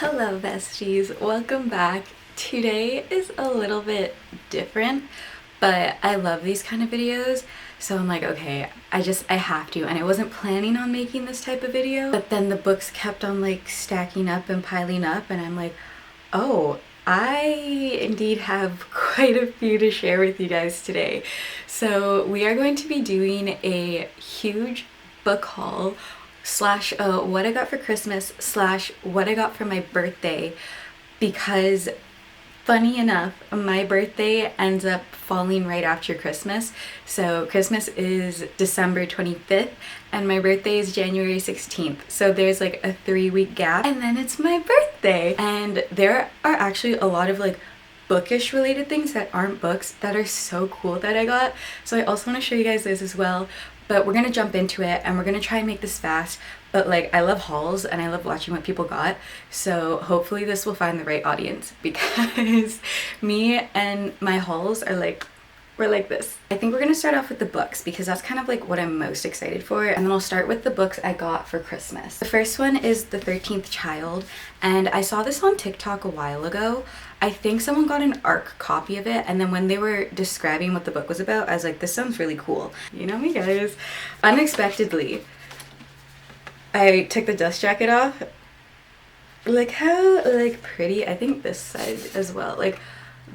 Hello besties, welcome back. Today is a little bit different, but I love these kind of videos, so I'm like, okay, I have to. And I wasn't planning on making this type of video, but then the books kept on like stacking up and piling up, and I'm like, oh, I indeed have quite a few to share with you guys today. So we are going to be doing a huge book haul slash what I got for Christmas slash what I got for my birthday, because funny enough, my birthday ends up falling right after Christmas. So Christmas is December 25th and my birthday is January 16th. So there's like a 3-week gap and then it's my birthday. And there are actually a lot of like bookish related things that aren't books that are so cool that I got. So I also want to show you guys this as well. But we're gonna jump into it and we're gonna try and make this fast. But like, I love hauls and I love watching what people got. So hopefully this will find the right audience, because me and my hauls are like, we're like this. I think we're gonna start off with the books because that's kind of like what I'm most excited for. And then I'll start with the books I got for Christmas. The first one is The 13th Child. And I saw this on TikTok a while ago. I think someone got an ARC copy of it, and then when they were describing what the book was about, I was like, this sounds really cool. You know me guys. Unexpectedly, I took the dust jacket off. Look how like pretty. I think this side as well. Like,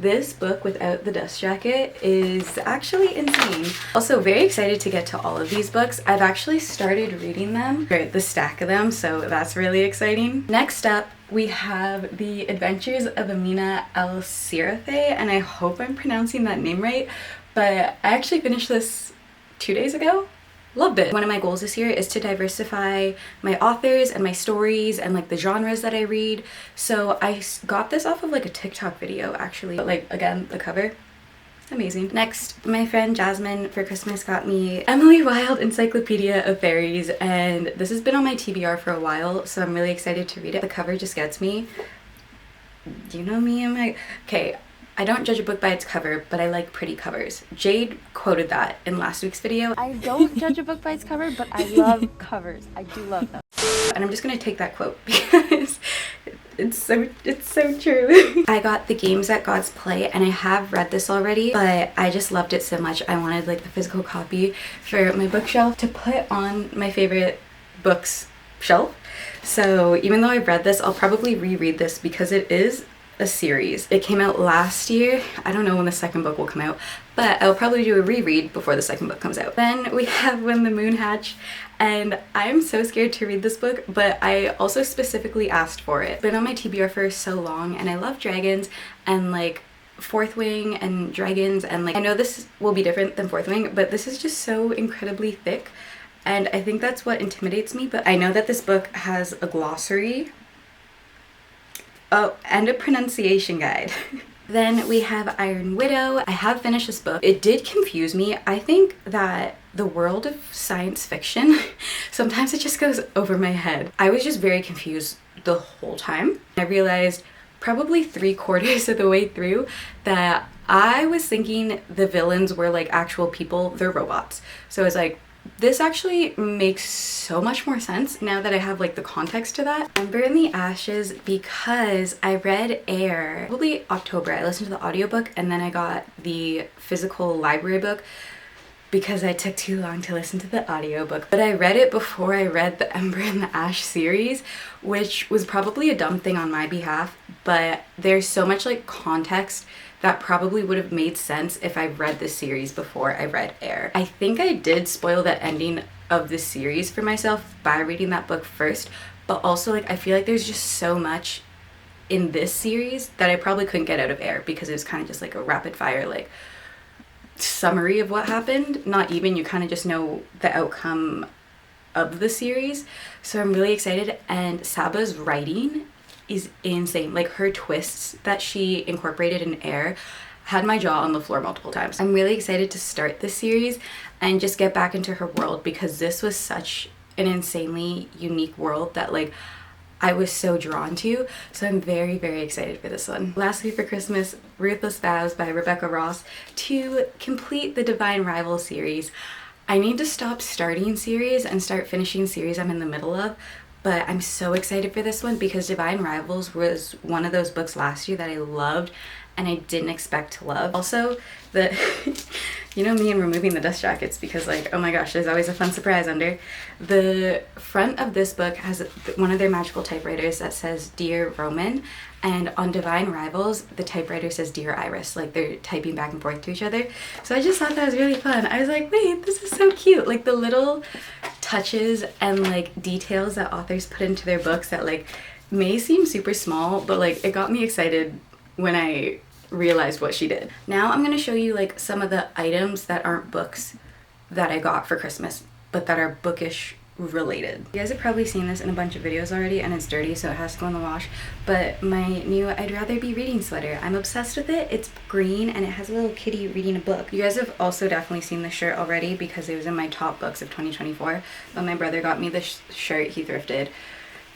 this book without the dust jacket is actually insane. Also very excited to get to all of these books. I've actually started reading them, the stack of them, so that's really exciting. Next up, we have The Adventures of Amina El-Sirafe, and I hope I'm pronouncing that name right, but I actually finished this 2 days ago. Loved it. One of my goals this year is to diversify my authors and my stories and like the genres that I read. So I got this off of like a TikTok video actually. But like, again, the cover, amazing. Next, my friend Jasmine for Christmas got me Emily Wilde Encyclopedia of Fairies, and this has been on my TBR for a while, so I'm really excited to read it. The cover just gets me. You know me and my... Okay, I don't judge a book by its cover, but I like pretty covers. Jade quoted that in last week's video. I don't judge a book by its cover, but I love covers. I do love them. And I'm just gonna take that quote because it's so true. I got The Games That Gods Play, and I have read this already, but I just loved it so much. I wanted like the physical copy for my bookshelf to put on my favorite books shelf. So even though I've read this, I'll probably reread this because it is a series. It came out last year. I don't know when the second book will come out, but I'll probably do a reread before the second book comes out. Then we have When the Moon Hatched, and I'm so scared to read this book, but I also specifically asked for it. It's been on my TBR for so long, and I love dragons and like Fourth Wing and dragons, and like, I know this will be different than Fourth Wing, but this is just so incredibly thick, and I think that's what intimidates me. But I know that this book has a glossary. Oh, and a pronunciation guide. Then we have Iron Widow. I have finished this book. It did confuse me. I think that the world of science fiction, sometimes it just goes over my head. I was just very confused the whole time. I realized probably 3/4 of the way through that I was thinking the villains were like actual people. They're robots. So I was like, this actually makes so much more sense now that I have like the context to that. Ember in the Ashes, because I read Air probably October. I listened to the audiobook and then I got the physical library book because I took too long to listen to the audiobook. But I read it before I read the Ember in the Ash series, which was probably a dumb thing on my behalf, but there's so much like context that probably would have made sense if I read this series before I read Air. I think I did spoil that ending of the series for myself by reading that book first, but also like I feel like there's just so much in this series that I probably couldn't get out of Air because it was kind of just like a rapid fire like summary of what happened. Not even, you kind of just know the outcome of the series. So I'm really excited, and Saba's writing is insane. Like, her twists that she incorporated in Air had my jaw on the floor multiple times. I'm really excited to start this series and just get back into her world, because this was such an insanely unique world that like I was so drawn to. So I'm very, very excited for this one. Lastly for Christmas, Ruthless Vows by Rebecca Ross to complete the Divine Rival series. I need to stop starting series and start finishing series I'm in the middle of, But I'm so excited for this one because Divine Rivals was one of those books last year that I loved and I didn't expect to love. Also, the you know me and removing the dust jackets because like, oh my gosh, there's always a fun surprise under. The front of this book has one of their magical typewriters that says Dear Roman, and on Divine Rivals, the typewriter says Dear Iris, like they're typing back and forth to each other. So I just thought that was really fun. I was like, wait, this is so cute. Like the little touches and like details that authors put into their books that like may seem super small, but like it got me excited when I realized what she did. Now I'm gonna show you like some of the items that aren't books that I got for Christmas, but that are bookish related. You guys have probably seen this in a bunch of videos already and it's dirty so it has to go in the wash, but my new I'd Rather Be Reading sweater. I'm obsessed with it. It's green and it has a little kitty reading a book. You guys have also definitely seen this shirt already because it was in my top books of 2024, but my brother got me this shirt he thrifted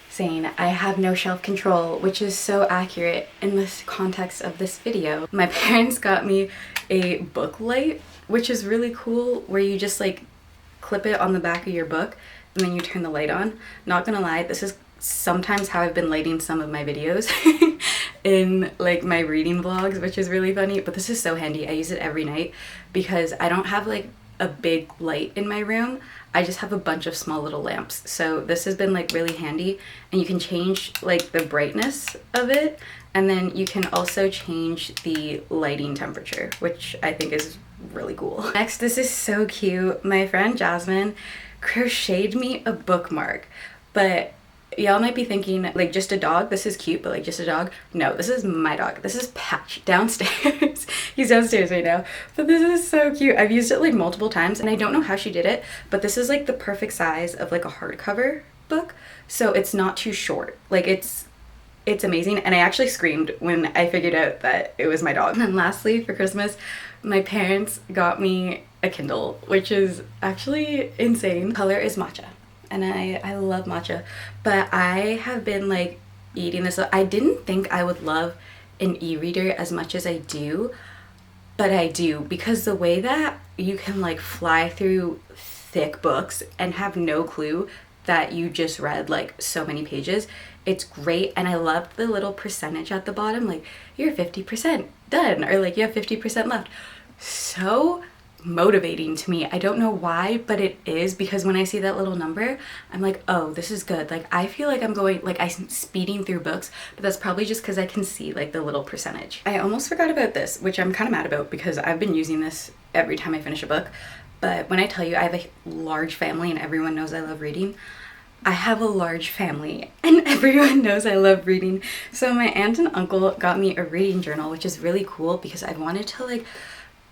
saying I have no shelf control, which is so accurate in this context of this video. My parents got me a book light, which is really cool, where you just like clip it on the back of your book and then you turn the light on. Not gonna lie, this is sometimes how I've been lighting some of my videos in like my reading vlogs, which is really funny, but this is so handy. I use it every night because I don't have like a big light in my room. I just have a bunch of small little lamps. So this has been like really handy, and you can change like the brightness of it, and then you can also change the lighting temperature, which I think is really cool. Next, this is so cute. My friend Jasmine crocheted me a bookmark, but y'all might be thinking like just a dog, this is cute, but like just a dog. No, this is my dog. This is Patch downstairs. He's downstairs right now, but this is so cute. I've used it like multiple times and I don't know how she did it, but this is like the perfect size of like a hardcover book, so it's not too short. Like it's amazing, and I actually screamed when I figured out that it was my dog. And then lastly, for Christmas, my parents got me a Kindle, which is actually insane. Color is matcha, and I love matcha, but I have been like eating this. I didn't think I would love an e-reader as much as I do, but I do, because the way that you can like fly through thick books and have no clue that you just read like so many pages, it's great. And I love the little percentage at the bottom, like you're 50% done, or like you have 50% left. So motivating to me. I don't know why, but it is, because when I see that little number, I'm like, oh, this is good. Like I feel like I'm going, like I'm speeding through books, but that's probably just because I can see like the little percentage. I almost forgot about this, which I'm kind of mad about because I've been using this every time I finish a book. But when I tell you I have a large family and everyone knows I love reading, I have a large family and everyone knows I love reading. So my aunt and uncle got me a reading journal, which is really cool because I wanted to like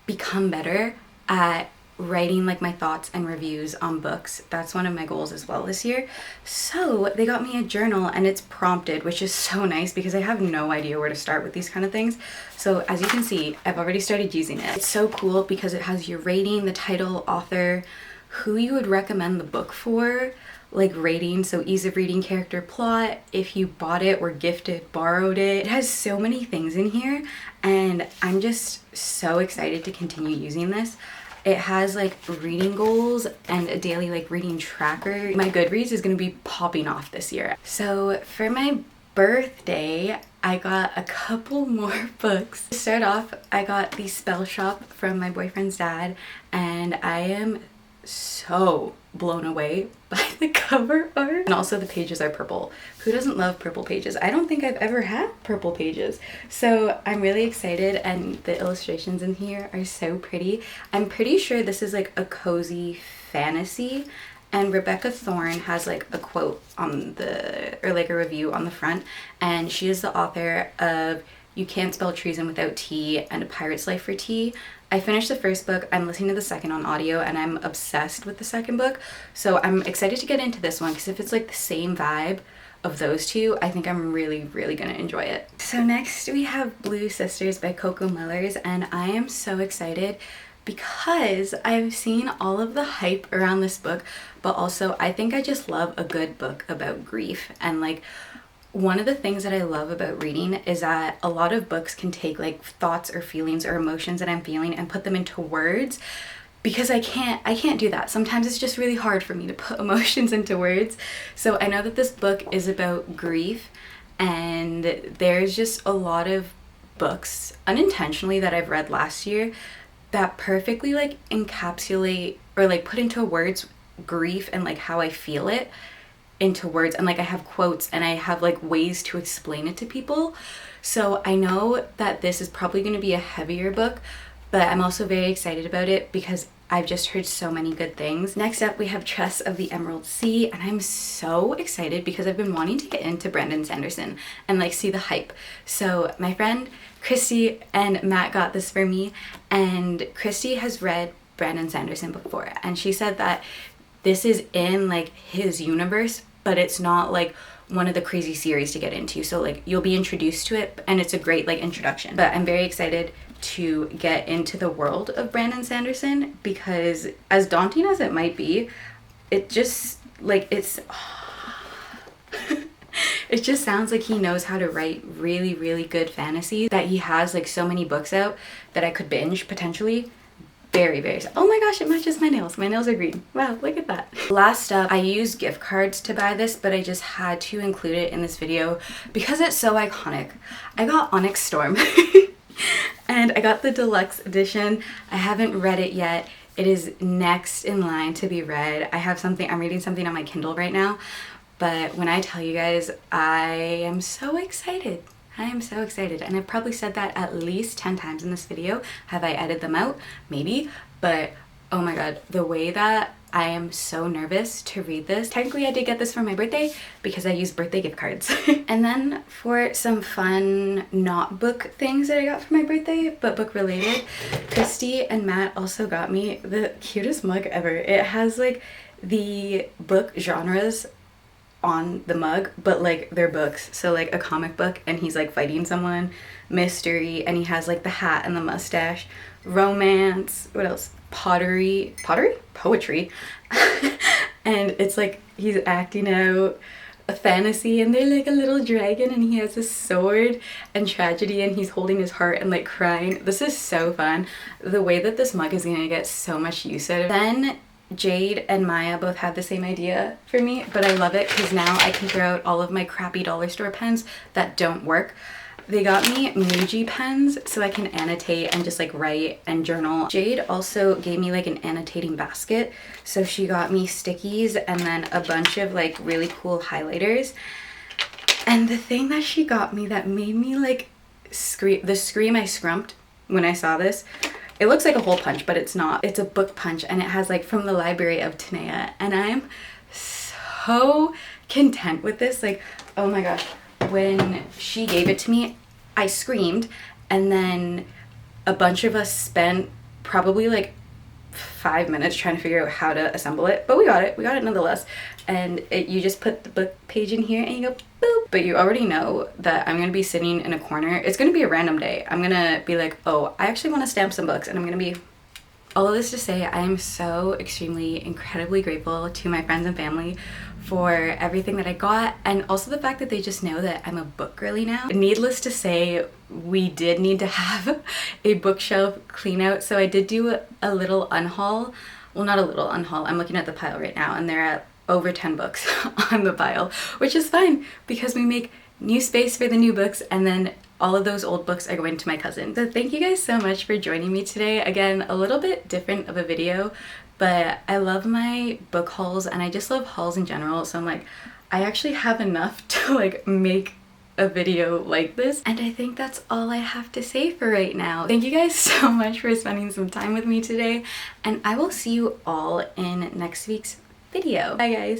become better at writing like my thoughts and reviews on books. That's one of my goals as well this year. So they got me a journal and it's prompted, which is so nice because I have no idea where to start with these kind of things. So as you can see, I've already started using it. It's so cool because it has your rating, the title, author, who you would recommend the book for, like rating, so ease of reading, character, plot, if you bought it, were gifted, borrowed it. It has so many things in here and I'm just so excited to continue using this. It has like reading goals and a daily like reading tracker. My Goodreads is going to be popping off this year. So for my birthday, I got a couple more books. To start off, I got the Spell Shop from my boyfriend's dad, and I am so blown away by the cover art. And also the pages are purple. Who doesn't love purple pages? I don't think I've ever had purple pages. So I'm really excited, and the illustrations in here are so pretty. I'm pretty sure this is like a cozy fantasy, and Rebecca Thorne has like a quote on the, or like a review on the front, and she is the author of You Can't Spell Treason Without Tea and A Pirate's Life for Tea. I finished the first book, I'm listening to the second on audio, and I'm obsessed with the second book. So I'm excited to get into this one because if it's like the same vibe of those two, I think I'm really, really gonna enjoy it. So next we have Blue Sisters by Coco Mellers, and I am so excited because I've seen all of the hype around this book, but also I think I just love a good book about grief. And like, one of the things that I love about reading is that a lot of books can take like thoughts or feelings or emotions that I'm feeling and put them into words because I can't do that. Sometimes it's just really hard for me to put emotions into words. So I know that this book is about grief, and there's just a lot of books unintentionally that I've read last year that perfectly like encapsulate or like put into words grief and like how I feel it into words, and like I have quotes and I have like ways to explain it to people. So I know that this is probably going to be a heavier book, but I'm also very excited about it because I've just heard so many good things. Next up, we have Tress of the Emerald Sea, and I'm so excited because I've been wanting to get into Brandon Sanderson and like see the hype. So my friend Christy and Matt got this for me, and Christy has read Brandon Sanderson before, and she said that this is in like his universe, but it's not like one of the crazy series to get into. So like you'll be introduced to it, and it's a great like introduction. But I'm very excited to get into the world of Brandon Sanderson because as daunting as it might be, it just like it just sounds like he knows how to write really, really good fantasy, that he has like so many books out that I could binge potentially. Very, very, oh my gosh, it matches my nails. My nails are green. Wow, look at that. Last up, I used gift cards to buy this, but I just had to include it in this video because it's so iconic. I got Onyx Storm and I got the deluxe edition. I haven't read it yet. It is next in line to be read. I'm reading something on my Kindle right now, but when I tell you guys, I am so excited. I am so excited, and I've probably said that at least 10 times in this video. Have I edited them out? Maybe, but oh my god, the way that I am so nervous to read this. Technically, I did get this for my birthday because I used birthday gift cards. And then for some fun, not book things that I got for my birthday, but book related, Christy and Matt also got me the cutest mug ever. It has like the book genres on the mug, but like they're books. So like a comic book and he's like fighting someone, mystery, and he has like the hat and the mustache, romance, what else, poetry, and it's like he's acting out a fantasy, and they're like a little dragon, and he has a sword, and tragedy, and he's holding his heart and like crying. This is so fun. The way that this mug is gonna get so much use out of it. Then Jade and Maya both had the same idea for me, but I love it because now I can throw out all of my crappy dollar store pens that don't work. They got me Muji pens so I can annotate and just like write and journal. Jade also gave me like an annotating basket, so she got me stickies and then a bunch of like really cool highlighters. And the thing that she got me that made me like scream I scrumped when I saw this. It looks like a hole punch, but it's not. It's a book punch, and it has like from the library of Tanea, and I'm so content with this. Like, oh my gosh, when she gave it to me, I screamed, and then a bunch of us spent probably like 5 minutes trying to figure out how to assemble it, but we got it nonetheless. And you just put the book page in here and you go boop. But you already know that I'm gonna be sitting in a corner. It's gonna be a random day. I'm gonna be like, oh, I actually want to stamp some books, and I'm gonna be, all of this to say, I am so extremely incredibly grateful to my friends and family for everything that I got, and also the fact that they just know that I'm a book girly now. Needless to say, we did need to have a bookshelf clean out, so I did do a little unhaul. Well, not a little unhaul. I'm looking at the pile right now, and they're at over 10 books on the pile, which is fine because we make new space for the new books, and then all of those old books are going to my cousin. So thank you guys so much for joining me today. Again, a little bit different of a video, but I love my book hauls, and I just love hauls in general. So I'm like, I actually have enough to like make a video like this, and I think that's all I have to say for right now. Thank you guys so much for spending some time with me today, and I will see you all in next week's video. Bye guys.